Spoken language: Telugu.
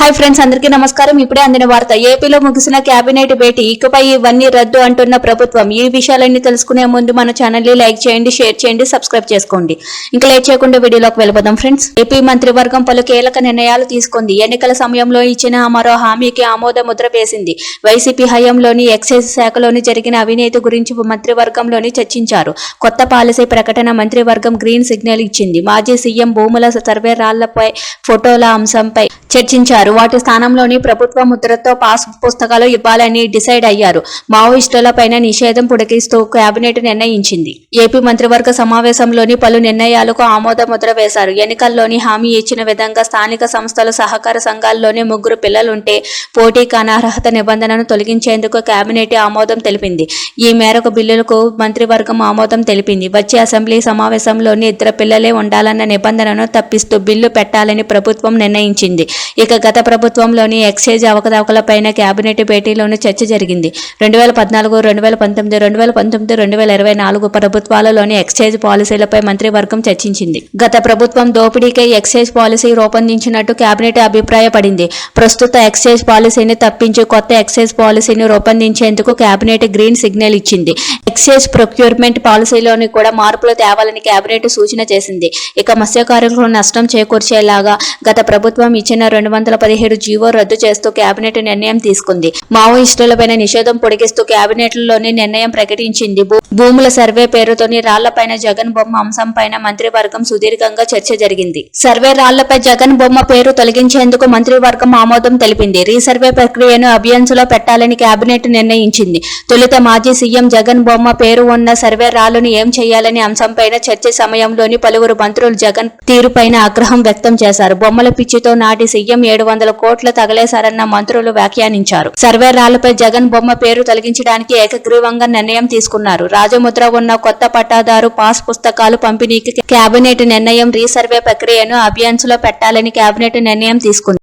హాయ్ ఫ్రెండ్స్, అందరికీ నమస్కారం. ఇప్పుడే అందిన వార్త. ఏపీలో ముగిసిన కేబినెట్ భేటీ, ఇకపై ఇవన్నీ రద్దు అంటున్న ప్రభుత్వం. ఈ విషయాలన్నీ తెలుసుకునే ముందు మన ఛానల్ ని లైక్ చేయండి, షేర్ చేయండి, సబ్స్క్రైబ్ చేసుకోండి. ఇంకా లేట్ చేయకుండా వీడియోలోకి వెళ్ళిపోదాం ఫ్రెండ్స్. ఏపీ మంత్రివర్గం పలు కీలక నిర్ణయాలు తీసుకుంది. ఎన్నికల సమయంలో ఇచ్చిన మరో హామీకి ఆమోద ముద్ర వేసింది. వైసీపీ హయాంలోని ఎక్సైజ్ శాఖలోని జరిగిన అవినీతి గురించి మంత్రివర్గంలోని చర్చించారు. కొత్త పాలసీ ప్రకటన మంత్రివర్గం గ్రీన్ సిగ్నల్ ఇచ్చింది. మాజీ సీఎం భూముల సర్వే రాళ్లపై ఫోటోల అంశంపై చర్చించారు. వాటి స్థానంలోని ప్రభుత్వ ముద్రతో పాస్ పుస్తకాలు ఇవ్వాలని డిసైడ్ అయ్యారు. మావోయిస్టులపైన నిషేధం పొడిగిస్తూ కేబినెట్ నిర్ణయించింది. ఏపీ మంత్రివర్గ సమావేశంలోని పలు నిర్ణయాలకు ఆమోద ముద్ర వేశారు. ఎన్నికల్లోని హామీ ఇచ్చిన విధంగా స్థానిక సంస్థలు, సహకార సంఘాల్లోని 3 పిల్లలుంటే పోటీకి అనర్హత నిబంధనను తొలగించేందుకు కేబినెట్ ఆమోదం తెలిపింది. ఈ మేరకు బిల్లులకు మంత్రివర్గం ఆమోదం తెలిపింది. వచ్చే అసెంబ్లీ సమావేశంలోని 2 పిల్లలే ఉండాలన్న నిబంధనను తప్పిస్తూ బిల్లు పెట్టాలని ప్రభుత్వం నిర్ణయించింది. ఇక గత ప్రభుత్వంలోని ఎక్సైజ్ అవకతవకలపైన కేబినెట్ భేటీలోని చర్చ జరిగింది. 2014, 2019, 2019, 2024 ప్రభుత్వాలలోని ఎక్సైజ్ పాలసీలపై మంత్రివర్గం చర్చించింది. గత ప్రభుత్వం దోపిడీకై ఎక్సైజ్ పాలసీ రూపొందించినట్టు కేబినెట్ అభిప్రాయపడింది. ప్రస్తుత ఎక్సైజ్ పాలసీని తప్పించి కొత్త ఎక్సైజ్ పాలసీని రూపొందించేందుకు కేబినెట్ గ్రీన్ సిగ్నల్ ఇచ్చింది. ఎక్సైజ్ ప్రొక్యూర్మెంట్ పాలసీలోని కూడా మార్పులు తేవాలని కేబినెట్ సూచన చేసింది. ఇక మత్స్యకారులకు నష్టం చేకూర్చేలాగా గత ప్రభుత్వం ఇచ్చిన 217 జీవో రద్దు చేస్తూ కేబినెట్ నిర్ణయం తీసుకుంది. మావోయిస్టులపైన నిషేధం పొడిగిస్తూ కేబినెట్లోని నిర్ణయం ప్రకటించింది. భూముల సర్వే పేరుతోని రాళ్లపైన జగన్ బొమ్మ అంశంపైన మంత్రివర్గం సుదీర్ఘంగా చర్చ జరిగింది. సర్వే రాళ్లపై జగన్ బొమ్మ పేరు తొలగించేందుకు మంత్రివర్గం ఆమోదం తెలిపింది. రీసర్వే ప్రక్రియను అభ్యాన్సులో పెట్టాలని కేబినెట్ నిర్ణయించింది. తొలుత మాజీ సీఎం జగన్ బొమ్మ పేరు ఉన్న సర్వే రాళ్లను ఏం చేయాలని అంశంపైన చర్చ సమయంలోని పలువురు మంత్రులు జగన్ తీరుపైన ఆగ్రహం వ్యక్తం చేశారు. బొమ్మల పిచ్చితో నాటి సీఎం 700 కోట్లు తగలేశారన్న మంత్రులు వ్యాఖ్యానించారు. సర్వే రాళ్లపై జగన్ బొమ్మ పేరు తొలగించడానికి ఏకగ్రీవంగా నిర్ణయం తీసుకున్నారు. రాజముద్ర ఉన్న కొత్త పట్టాదారు పాస్ పుస్తకాలు పంపిణీకి కేబినెట్ నిర్ణయం. రీసర్వే ప్రక్రియను అభ్యాన్సులో పెట్టాలని కేబినెట్ నిర్ణయం తీసుకుంది.